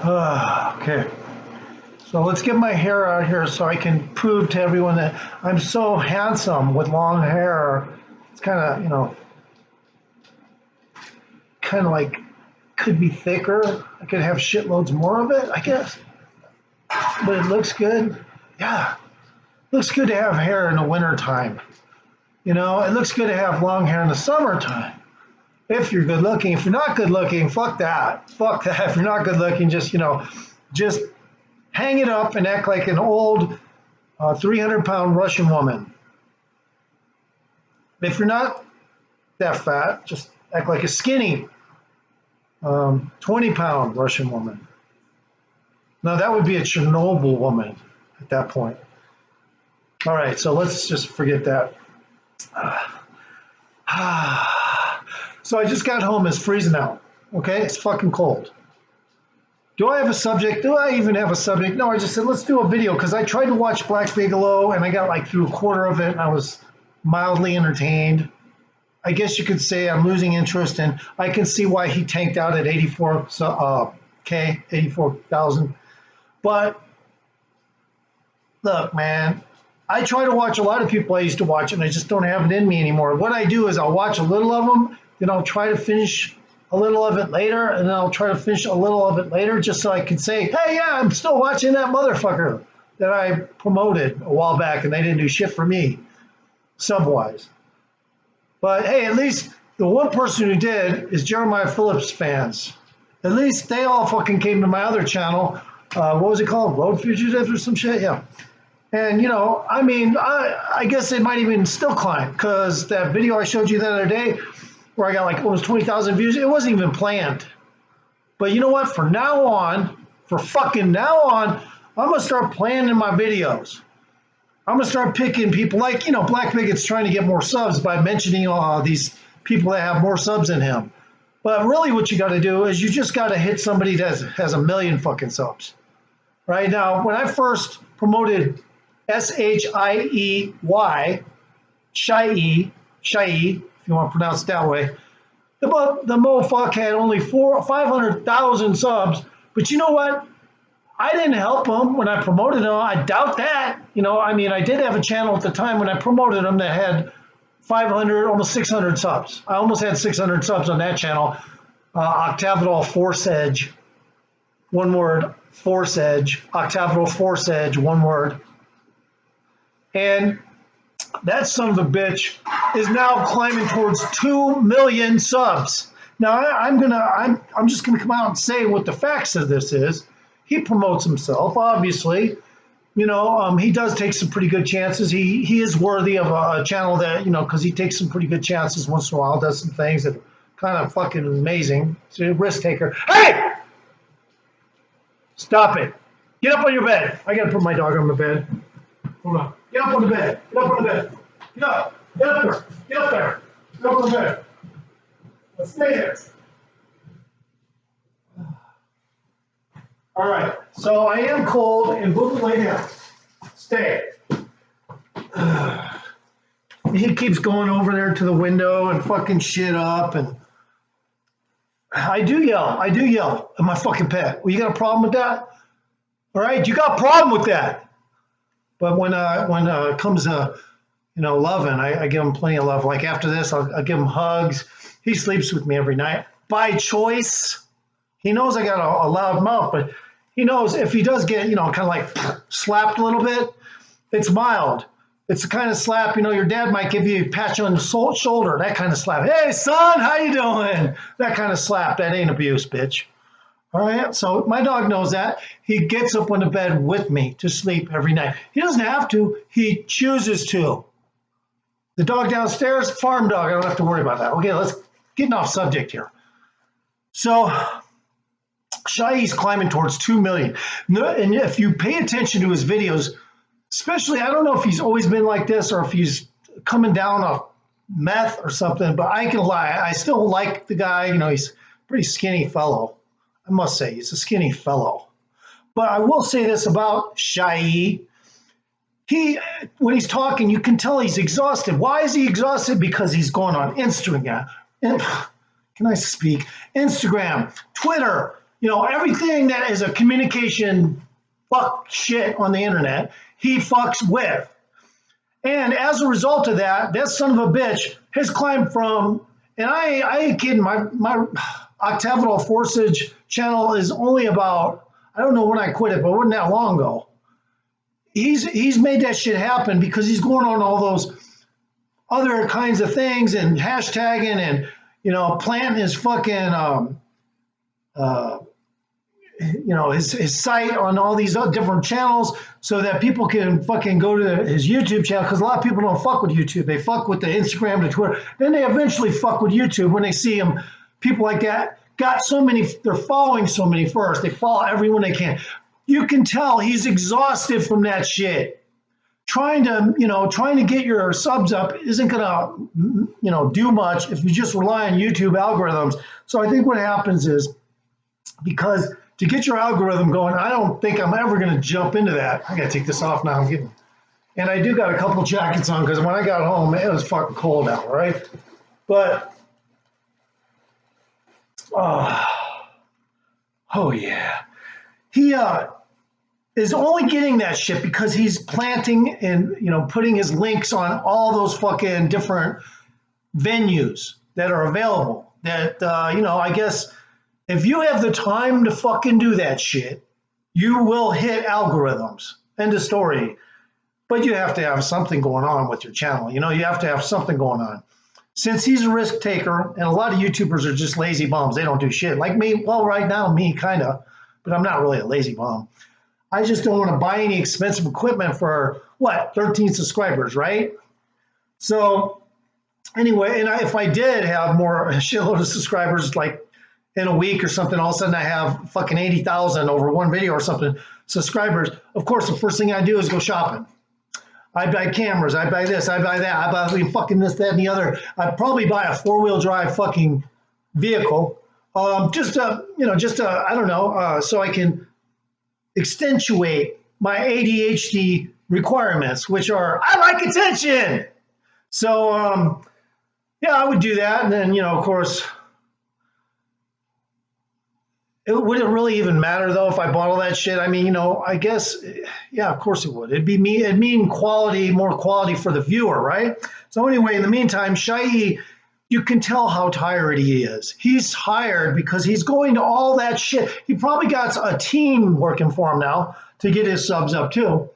Okay, so let's get my hair out here so I can prove to everyone that I'm so handsome with long hair. It's kind of, kind of like could be thicker. I could have shitloads more of it, I guess. But it looks good. Yeah, looks good to have hair in the wintertime. It looks good to have long hair in the summertime. If you're good looking. If you're not good looking, fuck that. Fuck that. If you're not good looking, just hang it up and act like an old 300-pound Russian woman. If you're not that fat, just act like a skinny 20-pound Russian woman. No, that would be a Chernobyl woman at that point. All right, so let's just forget that. So I just got home. It's freezing out. Okay, it's fucking cold. Do I have a subject? Do I even have a subject? No, I just said, let's do a video because I tried to watch Black Bigelow and I got like through a quarter of it and I was mildly entertained. I guess you could say I'm losing interest, and I can see why he tanked out at 84,000. But look, man, I try to watch a lot of people I used to watch and I just don't have it in me anymore. What I do is I'll watch a little of them, then I'll try to finish a little of it later, and then I'll try to finish a little of it later just so I can say, hey, yeah, I'm still watching that motherfucker that I promoted a while back and they didn't do shit for me, sub-wise. But hey, at least the one person who did is Jeremiah Phillips fans. At least they all fucking came to my other channel. What was it called? Road Fugitives or some shit? Yeah. And, I guess they might even still climb because that video I showed you the other day where I got like almost 20,000 views, it wasn't even planned. But you know what? For fucking now on, I'm going to start planning my videos. I'm going to start picking people like, Black Bigot's trying to get more subs by mentioning these people that have more subs than him. But really what you got to do is you just got to hit somebody that has a million fucking subs. Right now, when I first promoted SHIEY, Shai, if you want to pronounce it that way, the motherfucker had only 500,000 subs. But you know what? I didn't help him when I promoted him. I doubt that. I did have a channel at the time when I promoted him that had 500, almost 600 subs. I almost had 600 subs on that channel. Octavital Force Edge, one word, Force Edge, Octavital Force Edge, one word. And that son of a bitch is now climbing towards 2 million subs. Now I'm just gonna come out and say what the facts of this is. He promotes himself, obviously. He does take some pretty good chances. He is worthy of a channel that, because he takes some pretty good chances once in a while, does some things that are kind of fucking amazing. He's a risk taker. Hey! Stop it. Get up on your bed. I gotta put my dog on the bed. Hold on. Get up on the bed. Get up on the bed. Get up. Get up there. Get up there. Get up on the bed. Let's stay there. All right. So I am cold and Boo lay down. Stay. He keeps going over there to the window and fucking shit up, and I do yell at my fucking pet. Well, you got a problem with that? All right, you got a problem with that. But when it comes to loving, I give him plenty of love. Like after this, I'll give him hugs. He sleeps with me every night by choice. He knows I got a loud mouth, but he knows if he does get kind of like slapped a little bit, it's mild. It's the kind of slap, your dad might give you a patch on the shoulder, that kind of slap. Hey, son, how you doing? That kind of slap. That ain't abuse, bitch. All right, so my dog knows that. He gets up on the bed with me to sleep every night. He doesn't have to. He chooses to. The dog downstairs, farm dog. I don't have to worry about that. Okay, let's get off subject here. So Shai's climbing towards 2 million. And if you pay attention to his videos, especially, I don't know if he's always been like this or if he's coming down off meth or something, but I can lie. I still like the guy. He's a pretty skinny fellow. I must say, he's a skinny fellow. But I will say this about Shai. When he's talking, you can tell he's exhausted. Why is he exhausted? Because he's going on Instagram. Can I speak? Instagram, Twitter, everything that is a communication fuck shit on the internet, he fucks with. And as a result of that, that son of a bitch has climbed from, and I ain't kidding, my octavital forceage channel is only about, I don't know when I quit it, but it wasn't that long ago. He's made that shit happen because he's going on all those other kinds of things and hashtagging and, planting his fucking, his site on all these different channels so that people can fucking go to his YouTube channel, because a lot of people don't fuck with YouTube. They fuck with the Instagram, the Twitter. Then they eventually fuck with YouTube when they see him. People like that got so many, they're following so many first. They follow everyone they can. You can tell he's exhausted from that shit. Trying to get your subs up isn't gonna, do much if you just rely on YouTube algorithms. So I think what happens is, because to get your algorithm going, I don't think I'm ever going to jump into that. I got to take this off now. And I do got a couple jackets on because when I got home, it was fucking cold out, right? But, oh yeah. He is only getting that shit because he's planting and, putting his links on all those fucking different venues that are available. That, I guess, if you have the time to fucking do that shit, you will hit algorithms. End of story. But you have to have something going on with your channel. You have to have something going on. Since he's a risk taker, and a lot of YouTubers are just lazy bums. They don't do shit. Like me, well, right now, me, kind of. But I'm not really a lazy bum. I just don't want to buy any expensive equipment for, 13 subscribers, right? So, anyway, and if I did have a shitload of subscribers, like, in a week or something, all of a sudden I have fucking 80,000 over one video or something, subscribers. Of course, the first thing I do is go shopping. I buy cameras, I buy this, I buy that, I buy fucking this, that, and the other. I'd probably buy a 4-wheel drive fucking vehicle, I don't know, so I can accentuate my ADHD requirements, which are, I like attention. So, I would do that. And then, of course, would it really even matter though if I bought all that shit? I mean, I guess, yeah, of course it would. It'd mean quality, more quality for the viewer, right? So anyway, in the meantime, Shai, you can tell how tired he is. He's tired because he's going to all that shit. He probably got a team working for him now to get his subs up too,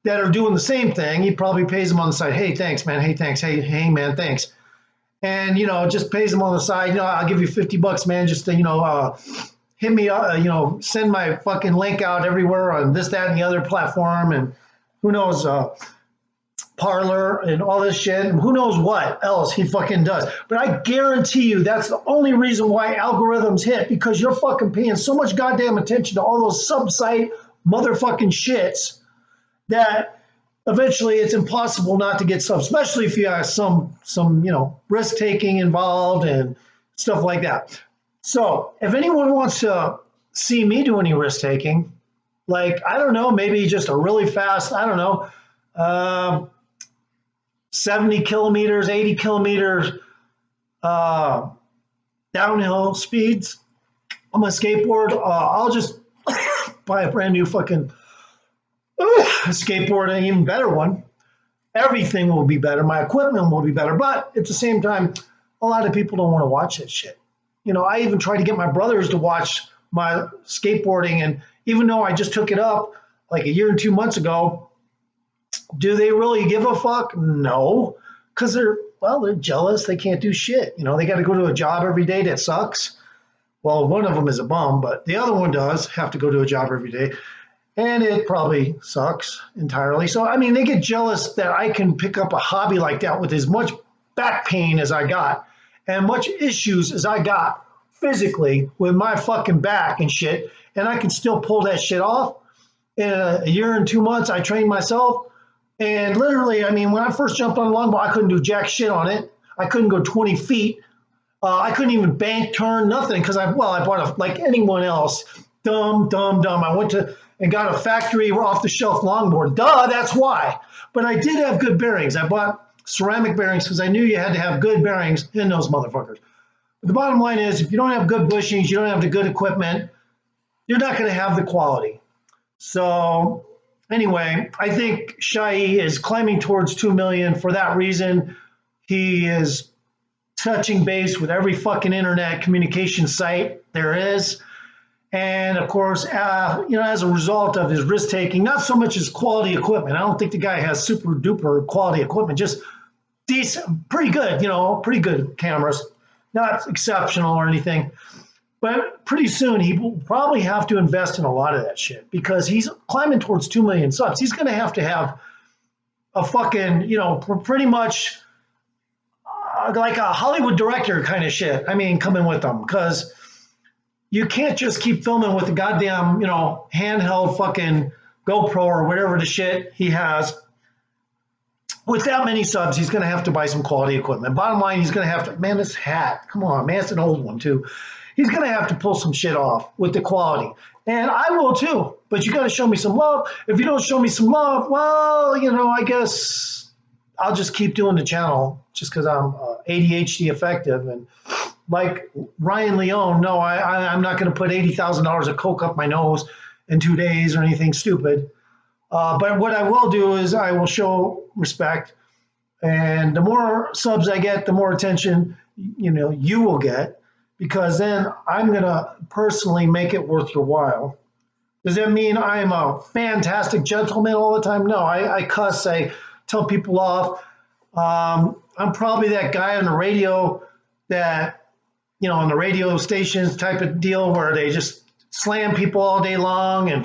that are doing the same thing. He probably pays them on the side. Hey, thanks, man. Hey, thanks. Hey, man, thanks. And, just pays them on the side. I'll give you $50, man, just to, hit me up, send my fucking link out everywhere on this, that, and the other platform, and who knows, Parler and all this shit, and who knows what else he fucking does. But I guarantee you that's the only reason why algorithms hit, because you're fucking paying so much goddamn attention to all those sub-site motherfucking shits that eventually it's impossible not to get subs, especially if you have some risk taking involved and stuff like that. So if anyone wants to see me do any risk taking, like, I don't know, maybe just a really fast, 70 kilometers, 80 kilometers downhill speeds on my skateboard, I'll just buy a brand new fucking skateboard, and an even better one. Everything will be better. My equipment will be better. But at the same time, a lot of people don't want to watch that shit. I even tried to get my brothers to watch my skateboarding, and even though I just took it up like a year and 2 months ago, do they really give a fuck? No, because they're jealous. They can't do shit. They got to go to a job every day that sucks. Well, one of them is a bum, but the other one does have to go to a job every day, and it probably sucks entirely. So, I mean, they get jealous that I can pick up a hobby like that with as much back pain as I got and much issues as I got physically with my fucking back and shit, and I can still pull that shit off. In a year and 2 months, I trained myself, and literally, I mean, when I first jumped on a longboard, I couldn't do jack shit on it. I couldn't go 20 feet. I couldn't even bank, turn, nothing, because I bought like anyone else, dumb. I went to and got a factory off-the-shelf longboard. Duh, that's why. But I did have good bearings. I bought ceramic bearings because I knew you had to have good bearings in those motherfuckers. But the bottom line is, if you don't have good bushings, you don't have the good equipment, you're not going to have the quality. So anyway, I think Shai is climbing towards 2 million for that reason. He is touching base with every fucking internet communication site there is. And of course, as a result of his risk taking, not so much his quality equipment. I don't think the guy has super duper quality equipment, just decent, pretty good, pretty good cameras, not exceptional or anything. But pretty soon he will probably have to invest in a lot of that shit because he's climbing towards 2 million subs. He's going to have a fucking, pretty much like a Hollywood director kind of shit. I mean, coming with them because you can't just keep filming with the goddamn, handheld fucking GoPro or whatever the shit he has. With that many subs, he's going to have to buy some quality equipment. Bottom line, he's going to have to, man, this hat, come on, man, it's an old one too. He's going to have to pull some shit off with the quality. And I will too, but you got to show me some love. If you don't show me some love, well, I guess I'll just keep doing the channel just because I'm ADHD effective. And like Ryan Leone, no, I'm not going to put $80,000 of coke up my nose in 2 days or anything stupid. But what I will do is I will show respect. And the more subs I get, the more attention, you will get. Because then I'm going to personally make it worth your while. Does that mean I'm a fantastic gentleman all the time? No, I cuss, I tell people off. I'm probably that guy on the radio that, on the radio stations type of deal where they just slam people all day long and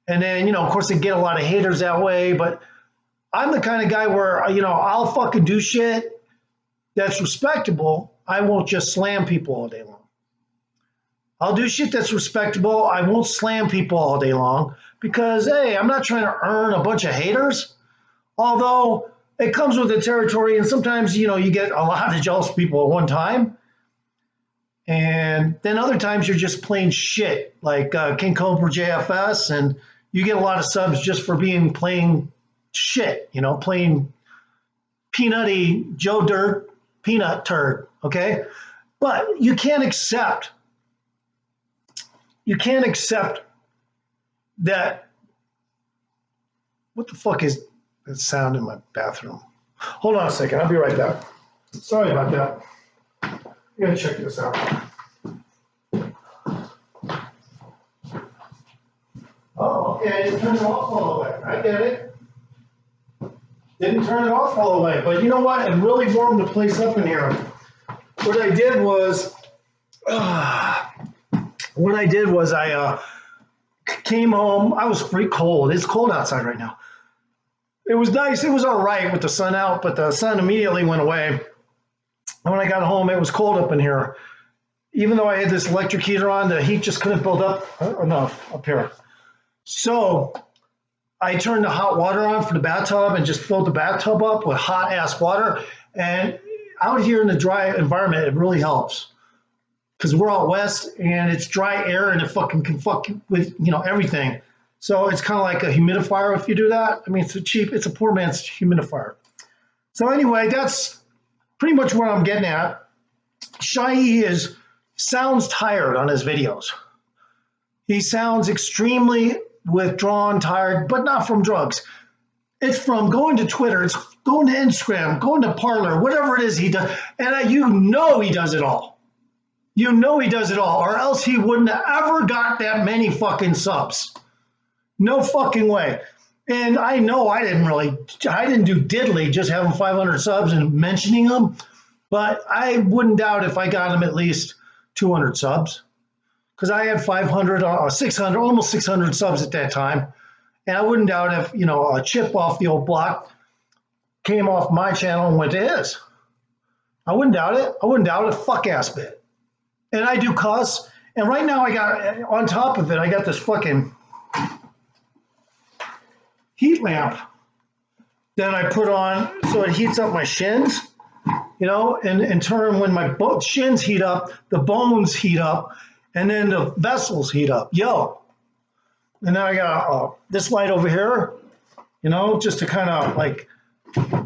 then, of course, they get a lot of haters that way. But I'm the kind of guy where, I'll fucking do shit that's respectable. I won't just slam people all day long. I'll do shit that's respectable. I won't slam people all day long because, hey, I'm not trying to earn a bunch of haters. Although it comes with the territory, and sometimes, you get a lot of jealous people at one time. And then other times you're just plain shit, like King Cobra JFS, and you get a lot of subs just for being plain shit, plain peanutty Joe Dirt peanut turd, okay? But you can't accept that. What the fuck is that sound in my bathroom? Hold on a second, I'll be right back. Sorry about that. I gotta check this out. Oh, okay, I didn't turn it off all the way. I get it. Didn't turn it off all the way, but you know what? It really warmed the place up in here. What I did was I came home. I was pretty cold. It's cold outside right now. It was nice. It was all right with the sun out, but the sun immediately went away. And when I got home, it was cold up in here. Even though I had this electric heater on, the heat just couldn't build up enough up here. So I turned the hot water on for the bathtub and just filled the bathtub up with hot ass water. And out here in the dry environment, it really helps because we're out west and it's dry air and it fucking can fuck with, everything. So it's kind of like a humidifier if you do that. I mean, it's a poor man's humidifier. So anyway, that's pretty much what I'm getting at. Shai sounds tired on his videos. He sounds extremely withdrawn, tired, but not from drugs. It's from going to Twitter, it's going to Instagram, going to Parler, whatever it is he does. And he does it all. He does it all, or else he wouldn't have ever got that many fucking subs. No fucking way. And I know I didn't do diddly just having 500 subs and mentioning them, but I wouldn't doubt if I got him at least 200 subs. Because I had 500, 600, almost 600 subs at that time. And I wouldn't doubt if, a chip off the old block came off my channel and went to his. I wouldn't doubt it. I wouldn't doubt it a fuck ass bit. And I do cuss. And right now on top of it, I got this fucking heat lamp that I put on so it heats up my shins, and in turn, when my shins heat up, the bones heat up. And then the vessels heat up. And then I got this light over here, just to kind of like